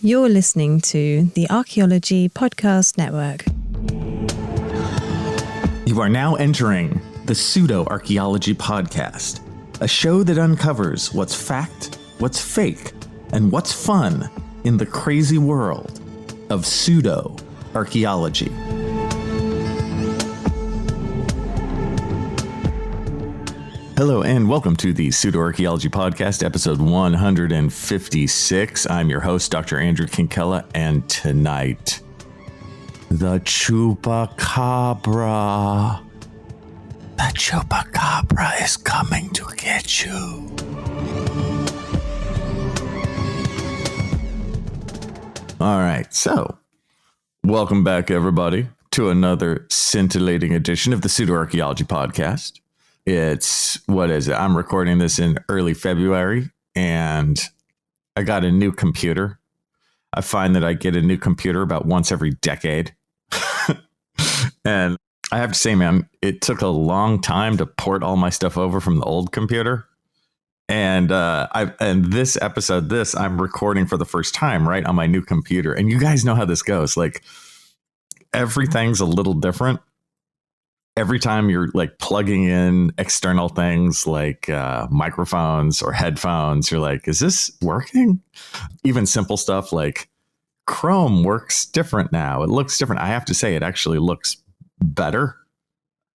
You're listening to the Archaeology Podcast Network. You are now entering the Pseudo-Archaeology Podcast, a show that uncovers what's fact, what's fake, and what's fun in the crazy world of pseudo-archaeology. Hello and welcome to the Pseudo-Archaeology Podcast, episode 156. I'm your host, Dr. Andrew Kinkella, and tonight, the Chupacabra. The Chupacabra is coming to get you. All right, so welcome back, everybody, to another scintillating edition of the Pseudo-Archaeology Podcast. I'm recording this in early February, and I got a new computer. I find that I get a new computer about once every decade. And I have to say, man, it took a long time to port all my stuff over from the old computer. And this episode, I'm recording for the first time, right, on my new computer. And you guys know how this goes. Like, everything's a little different. Every time you're like plugging in external things like microphones or headphones, you're like, is this working? Even simple stuff like Chrome works different now. It looks different. I have to say, it actually looks better,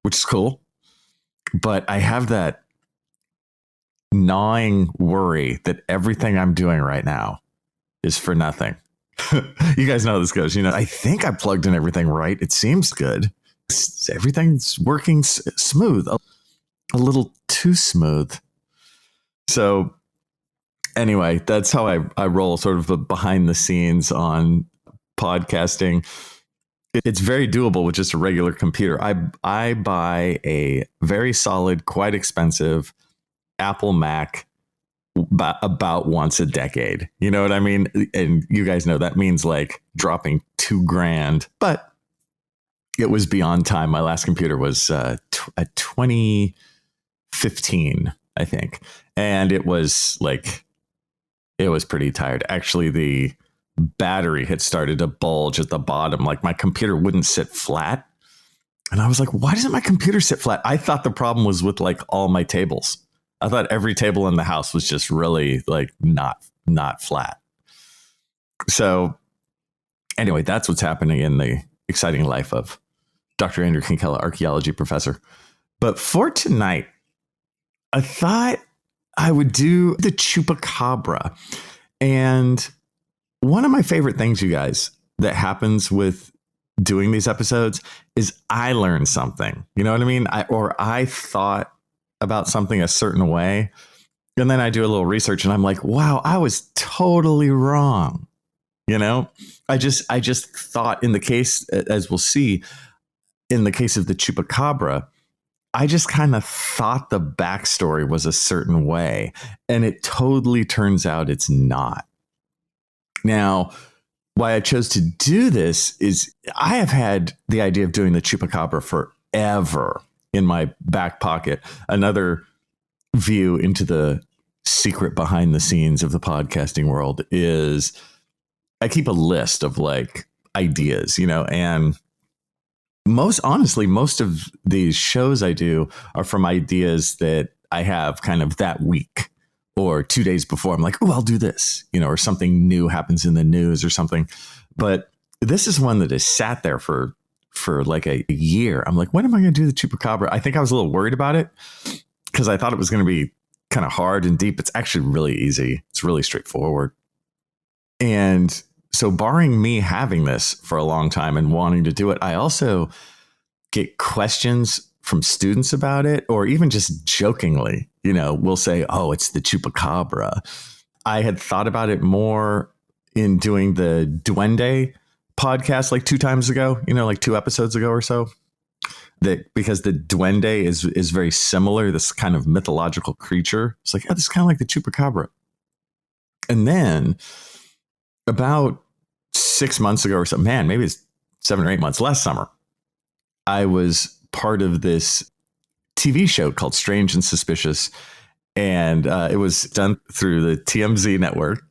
which is cool. But I have that gnawing worry that everything I'm doing right now is for nothing. You guys know how this goes. You know, I think I plugged in everything right. It seems good. Everything's working smooth, a little too smooth. So anyway, that's how I roll, sort of behind the scenes on podcasting. It's very doable with just a regular computer. I buy a very solid, quite expensive Apple Mac about once a decade. You know what I mean? And you guys know that means like dropping $2,000, but it was beyond time. My last computer was a 2015, I think. And it was pretty tired. Actually, the battery had started to bulge at the bottom. Like, my computer wouldn't sit flat. And I was like, why doesn't my computer sit flat? I thought the problem was with like all my tables. I thought every table in the house was just really like not flat. So anyway, that's what's happening in the exciting life of Dr. Andrew Kinkella, archaeology professor. But for tonight, I thought I would do the Chupacabra. And one of my favorite things, you guys, that happens with doing these episodes is I learn something. You know what I mean? I thought about something a certain way. And then I do a little research and I'm like, wow, I was totally wrong. You know, I just thought, in the case, as we'll see, in the case of the Chupacabra, I just kind of thought the backstory was a certain way, and it totally turns out it's not. Now, why I chose to do this is I have had the idea of doing the Chupacabra forever in my back pocket. Another view into the secret behind the scenes of the podcasting world is I keep a list of like ideas, you know, and most of these shows I do are from ideas that I have kind of that week or 2 days before. I'm like, oh, I'll do this, you know, or something new happens in the news or something. But this is one that has sat there for like a year. I'm like, when am I going to do the Chupacabra? I think I was a little worried about it because I thought it was going to be kind of hard and deep. It's actually really easy. It's really straightforward. And so barring me having this for a long time and wanting to do it, I also get questions from students about it, or even just jokingly, you know, we'll say, oh, it's the Chupacabra. I had thought about it more in doing the Duende podcast like 2 times ago, you know, like 2 episodes ago or so, that because the Duende is very similar, this kind of mythological creature. It's like, oh, this is kind of like the Chupacabra. And then about 6 months ago or so, man, maybe it's 7 or 8 months, last summer, I was part of this TV show called Strange and Suspicious. And it was done through the TMZ network.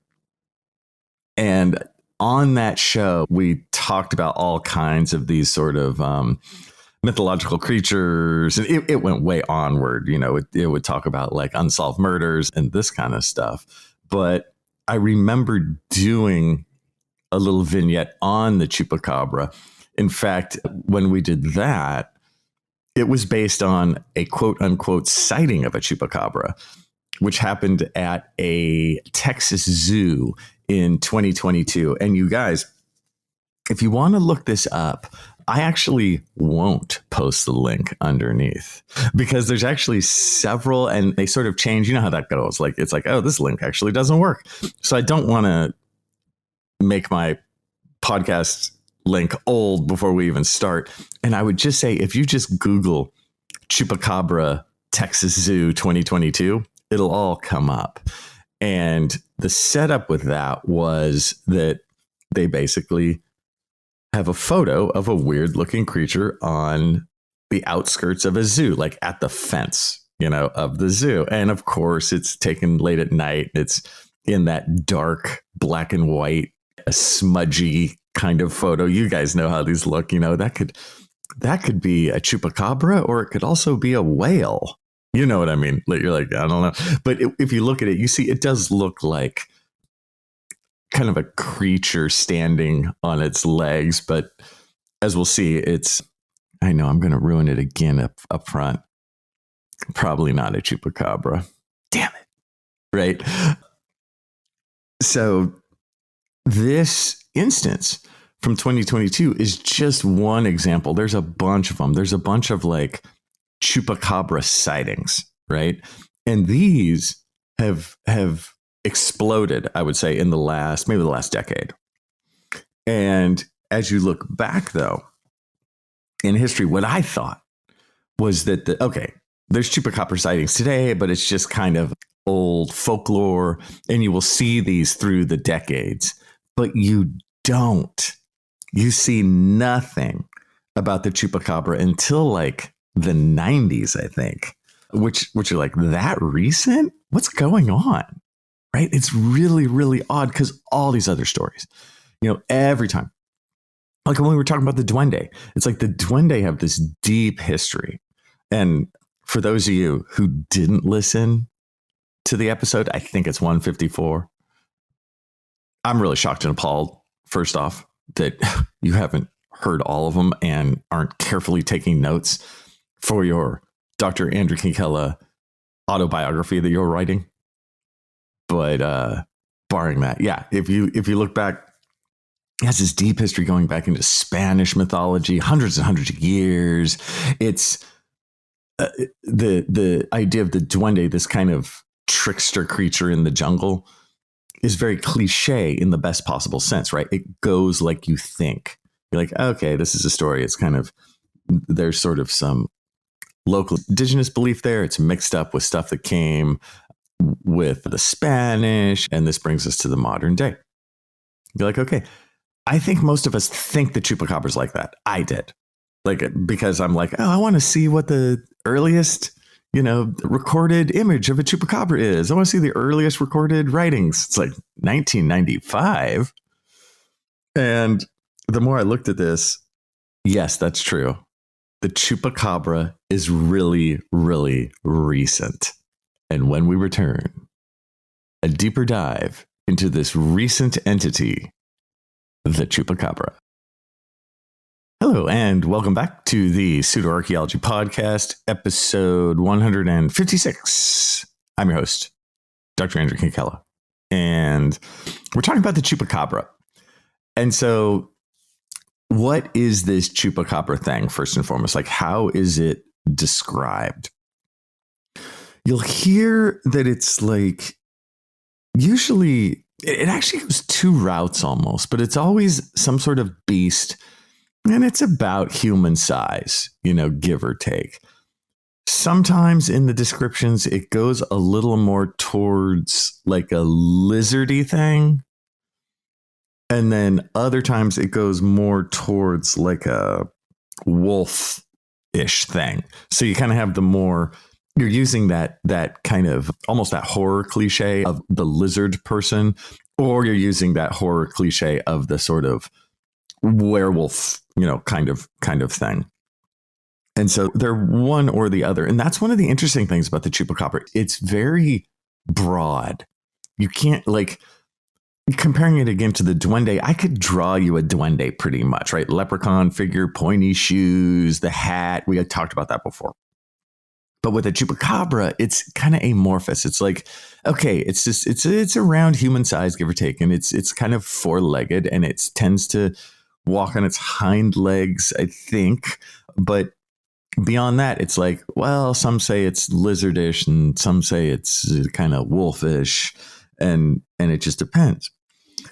And on that show, we talked about all kinds of these sort of mythological creatures. And it went way onward. It would talk about like unsolved murders and this kind of stuff. But I remember doing a little vignette on the Chupacabra. In fact, when we did that, it was based on a quote unquote sighting of a Chupacabra, which happened at a Texas zoo in 2022. And you guys, if you want to look this up, I actually won't post the link underneath because there's actually several and they sort of change. You know how that goes. Like, it's like, oh, this link actually doesn't work. So I don't want to make my podcast link old before we even start. And I would just say, if you just Google Chupacabra Texas Zoo 2022, it'll all come up. And the setup with that was that they basically have a photo of a weird looking creature on the outskirts of a zoo, like at the fence, of the zoo. And of course, it's taken late at night. It's in that dark black and white, a smudgy kind of photo. You guys know how these look. That could be a Chupacabra, or it could also be a whale. You know what I mean? Like, you're like, I don't know. But if you look at it, you see it does look like kind of a creature standing on its legs. But as we'll see, I know I'm going to ruin it again up front. Probably not a Chupacabra. Damn it. Right? So this instance from 2022 is just one example. There's a bunch of them. There's a bunch of like Chupacabra sightings, right? And these have exploded, I would say, in the last decade. And as you look back, though, in history, what I thought was that there's Chupacabra sightings today, but it's just kind of old folklore, and you will see these through the decades. But you don't. You see nothing about the Chupacabra until like the 90s, I think, which are like, that recent? What's going on? Right? It's really, really odd because all these other stories, every time. Like when we were talking about the Duende, it's like the Duende have this deep history. And for those of you who didn't listen to the episode, I think it's 154. I'm really shocked and appalled, first off, that you haven't heard all of them and aren't carefully taking notes for your Dr. Andrew Kinkella autobiography that you're writing. But barring that, yeah, if you look back, it has this deep history going back into Spanish mythology, hundreds and hundreds of years. It's the idea of the Duende, this kind of trickster creature in the jungle, is very cliche in the best possible sense, right? It goes like you think. You're like, okay, this is a story. It's kind of, there's sort of some local indigenous belief there. It's mixed up with stuff that came with the Spanish. And this brings us to the modern day. You're like, okay, I think most of us think the Chupacabra's like that. I did. Like, because I'm like, oh, I want to see what the earliest, recorded image of a Chupacabra is. I want to see the earliest recorded writings. It's like 1995. And the more I looked at this, yes, that's true. The Chupacabra is really, really recent. And when we return, a deeper dive into this recent entity, the Chupacabra. Hello, and welcome back to the Pseudo-Archaeology Podcast, episode 156. I'm your host, Dr. Andrew Kinkella, and we're talking about the Chupacabra. And so what is this Chupacabra thing, first and foremost? Like, how is it described? You'll hear that it's like, usually, it actually goes two routes almost, but it's always some sort of beast. And it's about human size, give or take. Sometimes in the descriptions, it goes a little more towards like a lizardy thing. And then other times it goes more towards like a wolf-ish thing. So you kind of have you're using that kind of almost that horror cliche of the lizard person, or you're using that horror cliche of the sort of werewolf, kind of thing. And so they're one or the other. And that's one of the interesting things about the Chupacabra. It's very broad. You can't, like, comparing it again to the duende, I could draw you a duende pretty much, right? Leprechaun figure, pointy shoes, the hat. We had talked about that before. But with a Chupacabra, it's kind of amorphous. It's like, okay, it's around human size, give or take, and it's kind of four-legged, and it tends to walk on its hind legs, I think. But beyond that, it's like, well, some say it's lizardish, and some say it's kind of wolfish, and it just depends.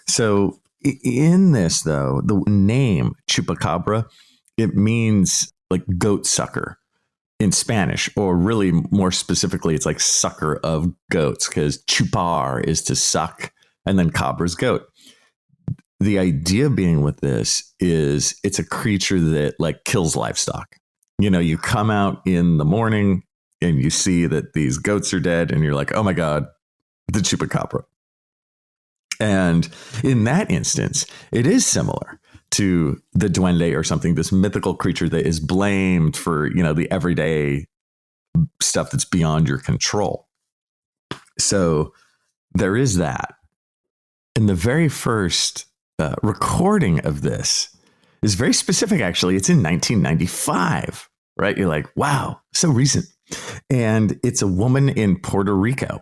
So in this, though, the name Chupacabra, it means like goat sucker in Spanish, or really more specifically, it's like sucker of goats, because chupar is to suck, and then cabra is goat. The idea being with this is it's a creature that like kills livestock. You come out in the morning and you see that these goats are dead, and you're like, oh my God, the Chupacabra. And in that instance, it is similar to the duende or something, this mythical creature that is blamed for, the everyday stuff that's beyond your control. So there is that. And the very first recording of this is very specific, actually. It's in 1995, right? You're like, wow, so recent. And it's a woman in Puerto Rico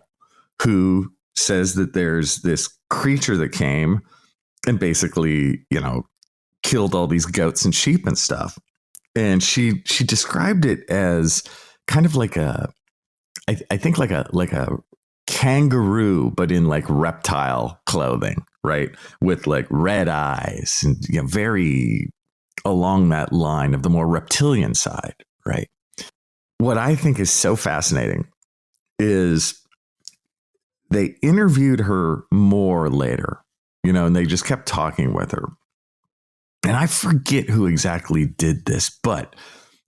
who says that there's this creature that came and basically, killed all these goats and sheep and stuff. And she described it as kind of like I think like a kangaroo, but in like reptile clothing, right? With like red eyes and very along that line of the more reptilian side, right? What I think is so fascinating is they interviewed her more later, and they just kept talking with her. And I forget who exactly did this, but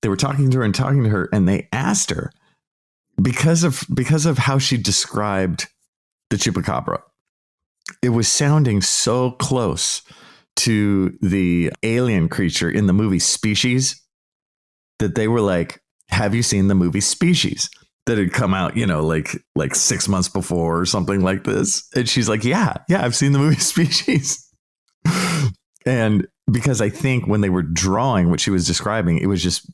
they were talking to her, and they asked her, because of how she described the Chupacabra, it was sounding so close to the alien creature in the movie Species that they were like, have you seen the movie Species? That had come out, like 6 months before or something like this. And she's like, yeah, I've seen the movie Species. And because I think when they were drawing what she was describing, it was just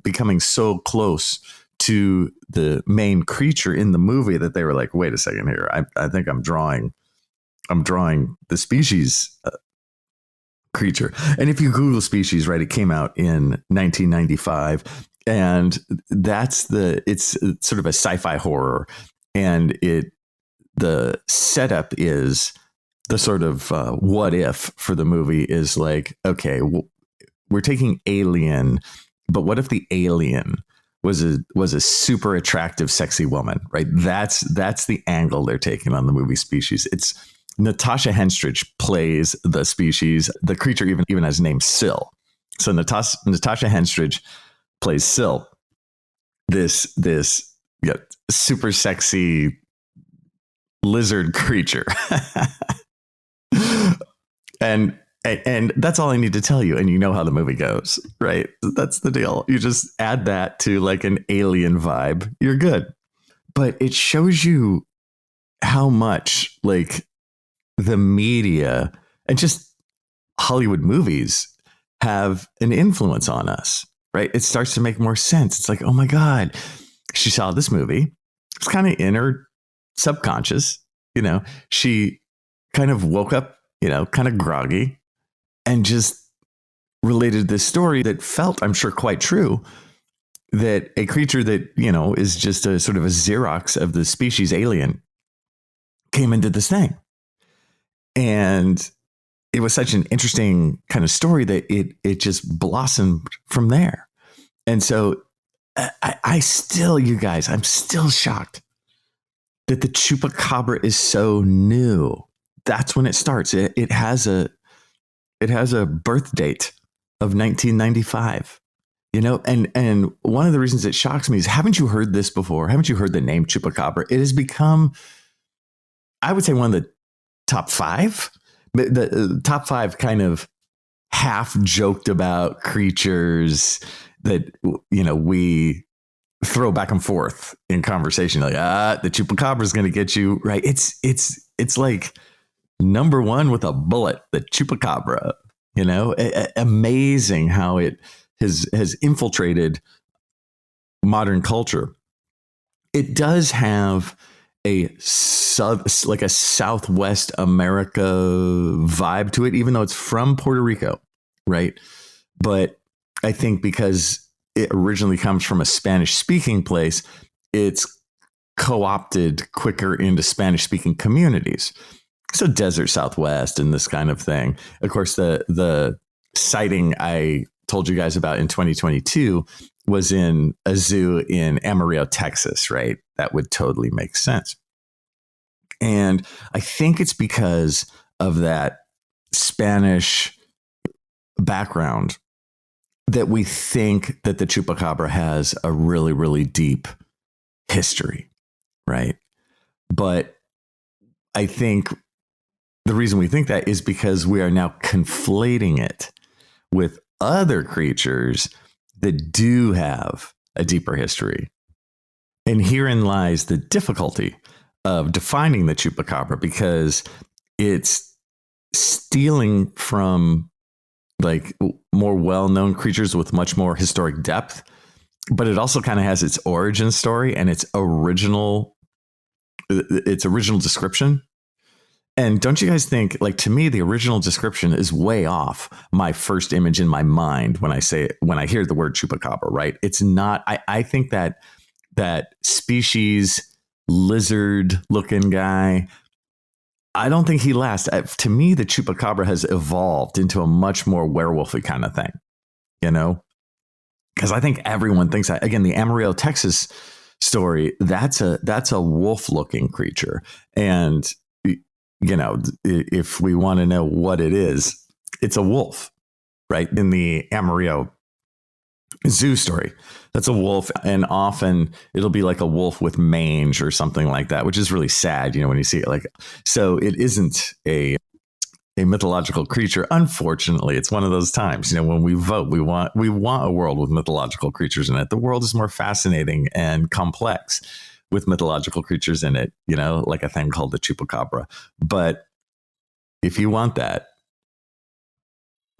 becoming so close to the main creature in the movie that they were like, wait a second here. I think I'm drawing the Species creature. And if you Google Species, right, it came out in 1995. And it's sort of a sci-fi horror. And the setup is the sort of what if for the movie is like, okay, we're taking Alien, but what if the alien was a super attractive, sexy woman, right? That's the angle they're taking on the movie Species. It's Natasha Henstridge plays the species. The creature even has a name, Syl. So Natasha Henstridge plays Syl, this super sexy lizard creature. and that's all I need to tell you. And you know how the movie goes, right? That's the deal. You just add that to like an alien vibe. You're good. But it shows you how much like the media and just Hollywood movies have an influence on us, right? It starts to make more sense. It's like, oh my God, she saw this movie. It's kind of in her subconscious, she kind of woke up, kind of groggy and just related this story that felt, I'm sure, quite true, that a creature that, is just a sort of a Xerox of the species alien came and did this thing. And it was such an interesting kind of story that it just blossomed from there. And so I still, you guys, I'm still shocked that the Chupacabra is so new. That's when it starts. It has a birth date of 1995. And one of the reasons it shocks me is, haven't you heard this before? Haven't you heard the name Chupacabra? It has become, I would say, one of the top five. The top five kind of half joked about creatures that, we throw back and forth in conversation. Like, the Chupacabra is going to get you, right? It's like number one with a bullet, the Chupacabra, amazing how it has infiltrated modern culture. It does have a Southwest America vibe to it, even though it's from Puerto Rico, right? But I think because it originally comes from a Spanish-speaking place, it's co-opted quicker into Spanish-speaking communities. So desert Southwest and this kind of thing. Of course, the sighting I told you guys about in 2022 was in a zoo in Amarillo, Texas, right? That would totally make sense. And I think it's because of that Spanish background that we think that the Chupacabra has a really, really deep history, right? But I think the reason we think that is because we are now conflating it with other creatures that do have a deeper history. And herein lies the difficulty of defining the Chupacabra, because it's stealing from like more well-known creatures with much more historic depth, but it also kind of has its origin story and its original description. And don't you guys think, like, to me, the original description is way off my first image in my mind when I hear the word Chupacabra, right? It's not, I think that species lizard looking guy, I don't think he lasts. To me, the Chupacabra has evolved into a much more werewolfy kind of thing, because I think everyone thinks that. Again, the Amarillo, Texas story, that's a wolf looking creature. And, if we want to know what it is, it's a wolf, right? In the Amarillo zoo story, that's a wolf, and often it'll be like a wolf with mange or something like that, which is really sad, when you see it. Like, so it isn't a mythological creature. Unfortunately, it's one of those times, when we vote, we want a world with mythological creatures in it. The world is more fascinating and complex with mythological creatures in it, like a thing called the Chupacabra. But if you want that,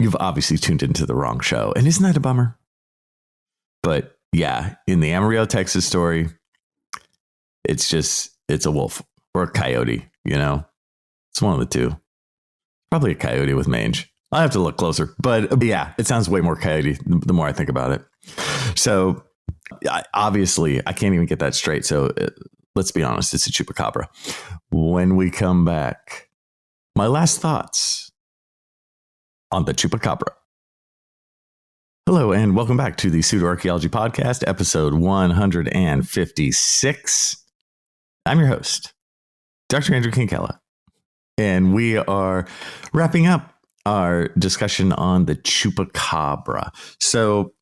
you've obviously tuned into the wrong show. And isn't that a bummer? But yeah, in the Amarillo, Texas story, it's a wolf or a coyote, it's one of the two. Probably a coyote with mange. I'll have to look closer, but yeah, it sounds way more coyote the more I think about it. So obviously I can't even get that straight. So let's be honest, it's a Chupacabra. When we come back, my last thoughts on the Chupacabra. Hello, and welcome back to the Pseudo Archaeology Podcast, episode 156. I'm your host, Dr. Andrew Kinkella, and we are wrapping up our discussion on the Chupacabra. So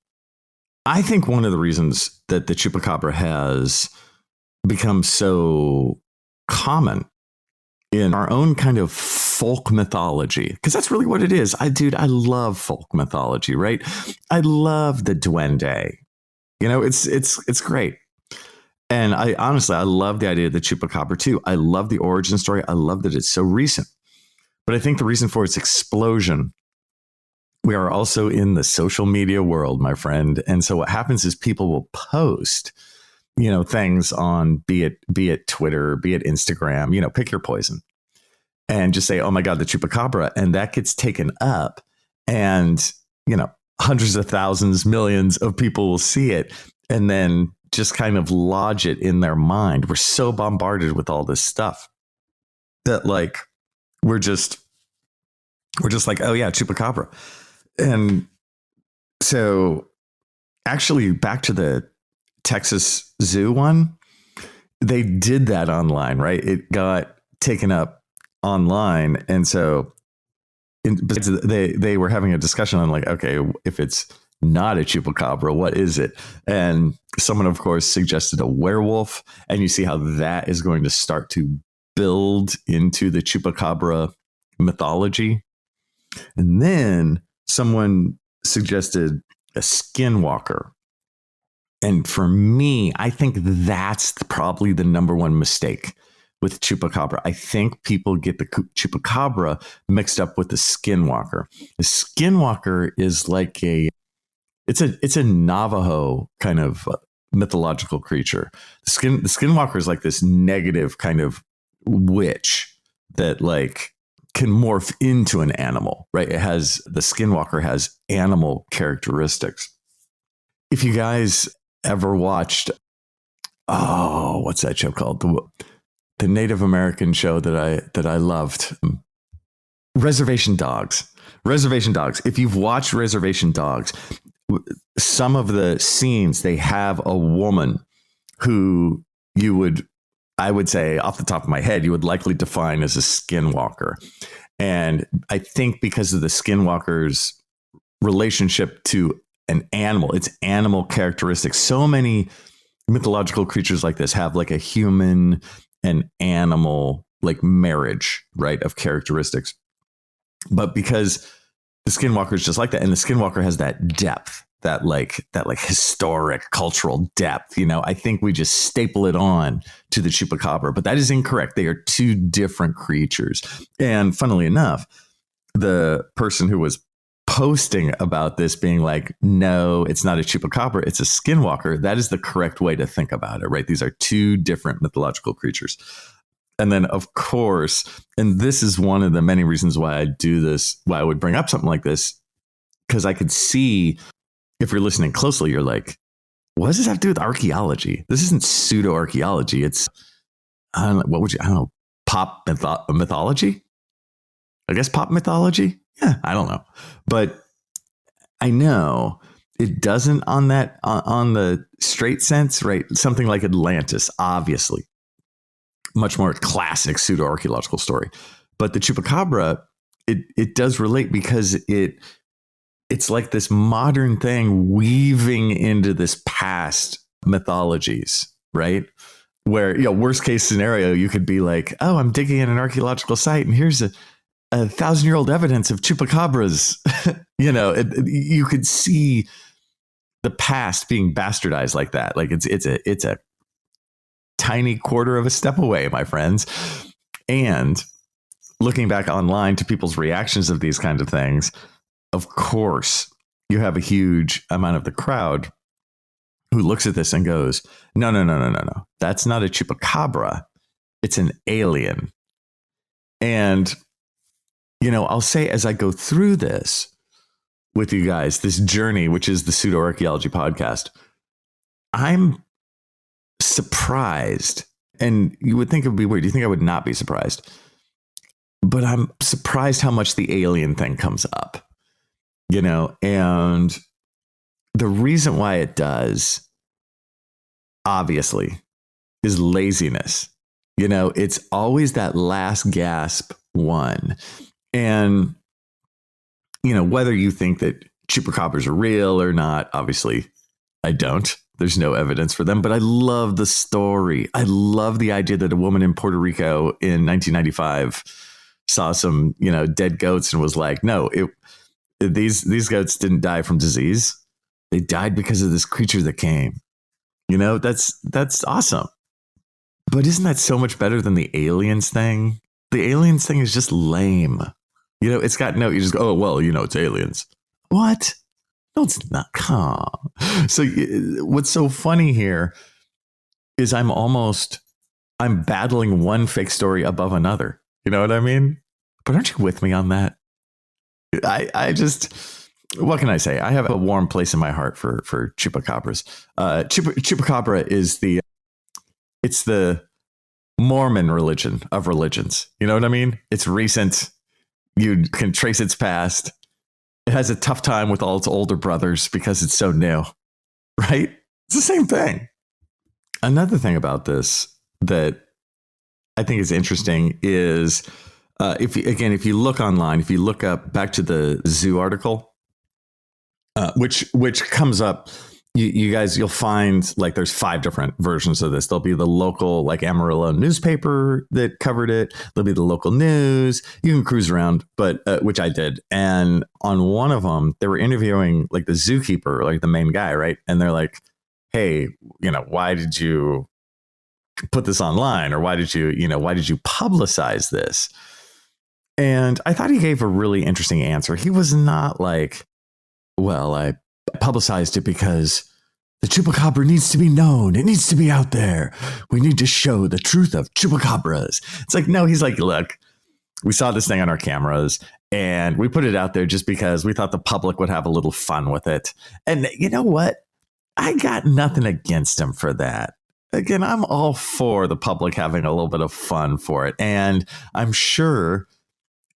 I think one of the reasons that the Chupacabra has become so common in our own kind of folk mythology, because that's really what it is. I love folk mythology, right? I love the duende. It's great. And I love the idea of the Chupacabra too. I love the origin story. I love that it's so recent. But I think the reason for its explosion, we are also in the social media world, my friend. And so what happens is people will post, things on be it Twitter, be it Instagram, pick your poison, and just say, oh my God, the Chupacabra. And that gets taken up, and, hundreds of thousands, millions of people will see it and then just kind of lodge it in their mind. We're so bombarded with all this stuff that we're just like, oh yeah, Chupacabra. And so actually back to the Texas Zoo one, they did that online, right? It got taken up online. And so they were having a discussion on okay, if it's not a Chupacabra, what is it? And someone, of course, suggested a werewolf. And you see how that is going to start to build into the Chupacabra mythology. And then someone suggested a skinwalker. And for me, I think that's probably the number one mistake with Chupacabra. I think people get the Chupacabra mixed up with the skinwalker. The skinwalker is like it's a Navajo kind of mythological creature. The skinwalker is like this negative kind of witch that like can morph into an animal, right? The skinwalker has animal characteristics. If you guys ever watched, what's that show called? The Native American show that I loved, Reservation Dogs. Reservation Dogs. If you've watched Reservation Dogs, some of the scenes, they have a woman who I would say off the top of my head, you would likely define as a skinwalker. And I think because of the skinwalker's relationship to an animal, its animal characteristics, so many mythological creatures like this have like a human and animal like marriage, right, of characteristics. But because the skinwalker is just like that, and the skinwalker has that depth, that historic cultural depth, I think we just staple it on to the Chupacabra, but that is incorrect. They are two different creatures. And funnily enough, the person who was posting about this being like, no, it's not a Chupacabra, it's a skinwalker, that is the correct way to think about it, right? These are two different mythological creatures. And then, of course, and this is one of the many reasons why I do this, why I would bring up something like this, because I could see, if you're listening closely, you're like, what does this have to do with archaeology? This isn't pseudo archaeology. It's, pop mythology? I guess pop mythology? Yeah, I don't know. But I know it doesn't on the straight sense, right? Something like Atlantis, obviously. Much more classic pseudo archaeological story. But the Chupacabra, it does relate because it's like this modern thing weaving into this past mythologies, right? Where, worst case scenario, you could be like, oh, I'm digging in an archaeological site and here's a 1,000-year-old evidence of Chupacabras. You could see the past being bastardized like that. Like it's a tiny quarter of a step away, my friends. And looking back online to people's reactions of these kinds of things, of course, you have a huge amount of the crowd who looks at this and goes, no. That's not a Chupacabra. It's an alien. And, I'll say as I go through this with you guys, this journey, which is the Pseudo Archaeology podcast, I'm surprised. And you would think it would be weird. You think I would not be surprised. But I'm surprised how much the alien thing comes up. And the reason why it does, obviously, is laziness. It's always that last gasp one. And, whether you think that Chupacabras are real or not, obviously, I don't. There's no evidence for them, but I love the story. I love the idea that a woman in Puerto Rico in 1995 saw some, dead goats and was like, no, these goats didn't die from disease. They died because of this creature that came. That's awesome. But isn't that so much better than the aliens thing? The aliens thing is just lame. It's got you just go, oh, well, it's aliens. What? No, it's not. So what's so funny here is I'm battling one fake story above another. You know what I mean? But aren't you with me on that? I just, what can I say? I have a warm place in my heart for Chupacabras. Chupacabra is it's the Mormon religion of religions. You know what I mean? It's recent. You can trace its past. It has a tough time with all its older brothers because it's so new, right? It's the same thing. Another thing about this that I think is interesting is, if you look online, if you look up back to the zoo article, which comes up you guys, you'll find like there's 5 different versions of this. There'll be the local like Amarillo newspaper that covered it. There'll be the local news. You can cruise around, but which I did. And on one of them, they were interviewing like the zookeeper, like the main guy, right? And they're like, "Hey, why did you put this online, or why did you publicize this?" And I thought he gave a really interesting answer. He was not like, "Well, I publicized it because the chupacabra needs to be known. It needs to be out there. We need to show the truth of chupacabras." It's like, no, he's like, "Look, we saw this thing on our cameras and we put it out there just because we thought the public would have a little fun with it. And you know what? I got nothing against him for that. Again, I'm all for the public having a little bit of fun for it. And I'm sure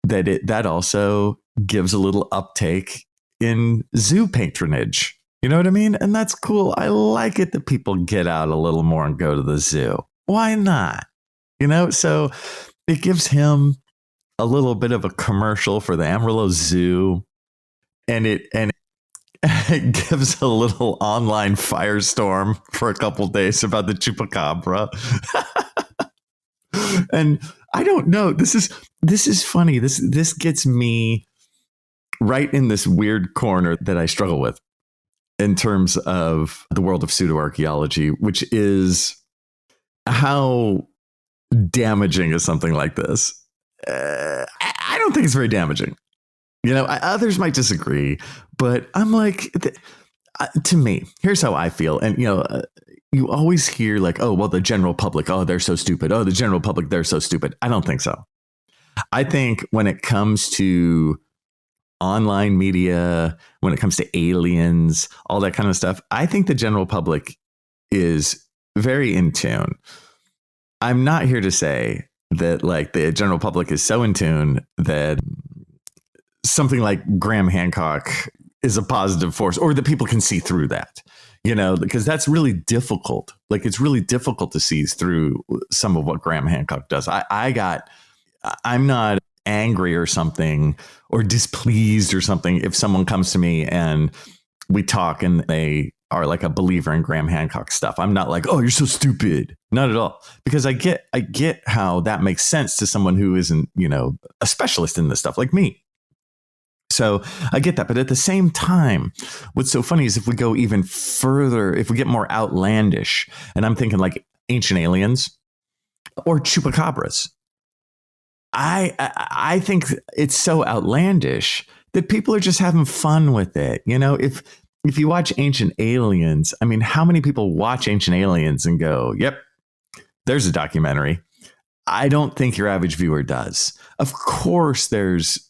that that also gives a little uptake in zoo patronage. You know what I mean? And that's cool. I like it that people get out a little more and go to the zoo. Why not? So it gives him a little bit of a commercial for the Amarillo Zoo, and it gives a little online firestorm for a couple days about the chupacabra. And I don't know. This is funny. This gets me right in this weird corner that I struggle with in terms of the world of pseudoarchaeology, which is how damaging is something like this. I don't think it's very damaging. Others might disagree, but I'm like, to me, here's how I feel. And, you always hear like, "Oh, well, the general public, oh, they're so stupid. Oh, the general public, they're so stupid." I don't think so. I think when it comes to online media, when it comes to aliens, all that kind of stuff, I think the general public is very in tune. I'm not here to say that like the general public is so in tune that something like Graham Hancock is a positive force, or that people can see through that, because that's really difficult. Like, it's really difficult to see through some of what Graham Hancock does. I'm not angry or something, or displeased or something if someone comes to me and we talk and they are like a believer in Graham Hancock stuff. I'm not like, "Oh, you're so stupid." Not at all. Because I get how that makes sense to someone who isn't, a specialist in this stuff like me. So I get that. But at the same time, what's so funny is if we go even further, if we get more outlandish, and I'm thinking like ancient aliens or chupacabras, I think it's so outlandish that people are just having fun with it. If you watch Ancient Aliens, I mean, how many people watch Ancient Aliens and go, "Yep, there's a documentary"? I don't think your average viewer does. Of course, there's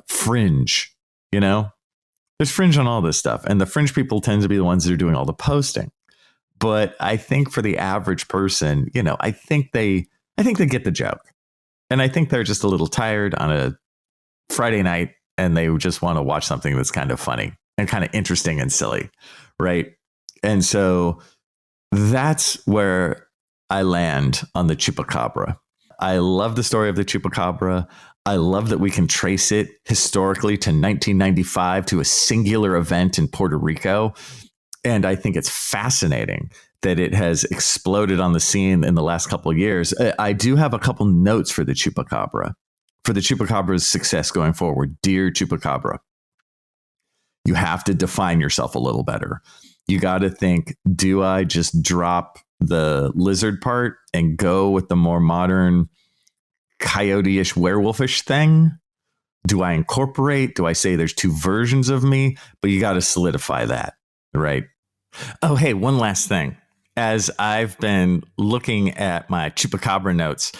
fringe, there's fringe on all this stuff. And the fringe people tend to be the ones that are doing all the posting. But I think for the average person, I think they get the joke. And I think they're just a little tired on a Friday night and they just want to watch something that's kind of funny and kind of interesting and silly. Right. And so that's where I land on the chupacabra. I love the story of the chupacabra. I love that we can trace it historically to 1995, to a singular event in Puerto Rico. And I think it's fascinating that it has exploded on the scene in the last couple of years. I do have a couple notes for the chupacabra, for the chupacabra's success going forward. Dear chupacabra, you have to define yourself a little better. You got to think, do I just drop the lizard part and go with the more modern coyote-ish, werewolfish thing? Do I incorporate? Do I say there's 2 versions of me? But you got to solidify that, right? Oh, hey, one last thing. As I've been looking at my chupacabra notes,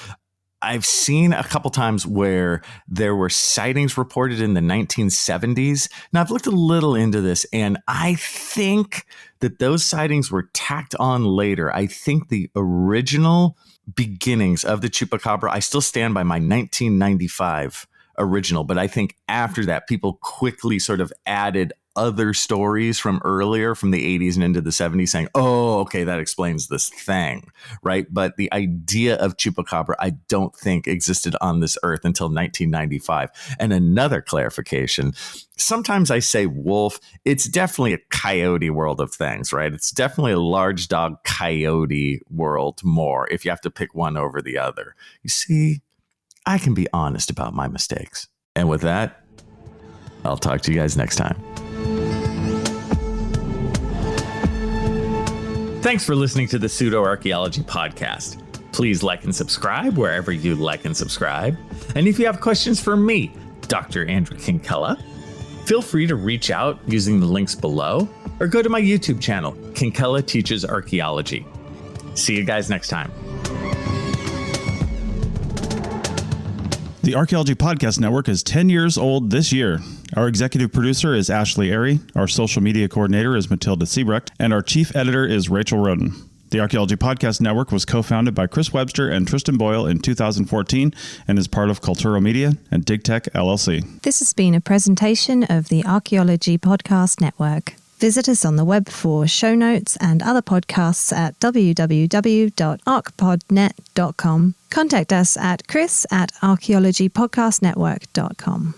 I've seen a couple times where there were sightings reported in the 1970s. Now, I've looked a little into this, and I think that those sightings were tacked on later. I think the original beginnings of the chupacabra, I still stand by my 1995 original, but I think after that, people quickly sort of added other stories from earlier, from the 80s and into the 70s, saying, oh, okay, that explains this thing, right? But the idea of Chupacabra, I don't think existed on this earth until 1995. And another clarification, sometimes I say wolf, it's definitely a coyote world of things, right? It's definitely a large dog coyote world more, if you have to pick one over the other. You see, I can be honest about my mistakes. And with that, I'll talk to you guys next time. Thanks for listening to the Pseudo Archaeology Podcast. Please like and subscribe wherever you like and subscribe. And if you have questions for me, Dr. Andrew Kinkella, feel free to reach out using the links below or go to my YouTube channel, Kinkella Teaches Archaeology. See you guys next time. The Archaeology Podcast Network is 10 years old this year. Our executive producer is Ashley Airy, our social media coordinator is Matilda Siebrecht, and our chief editor is Rachel Roden. The Archaeology Podcast Network was co-founded by Chris Webster and Tristan Boyle in 2014 and is part of Cultural Media and DigTech LLC. This has been a presentation of the Archaeology Podcast Network. Visit us on the web for show notes and other podcasts at www.archpodnet.com. Contact us at chris@archaeologypodcastnetwork.com.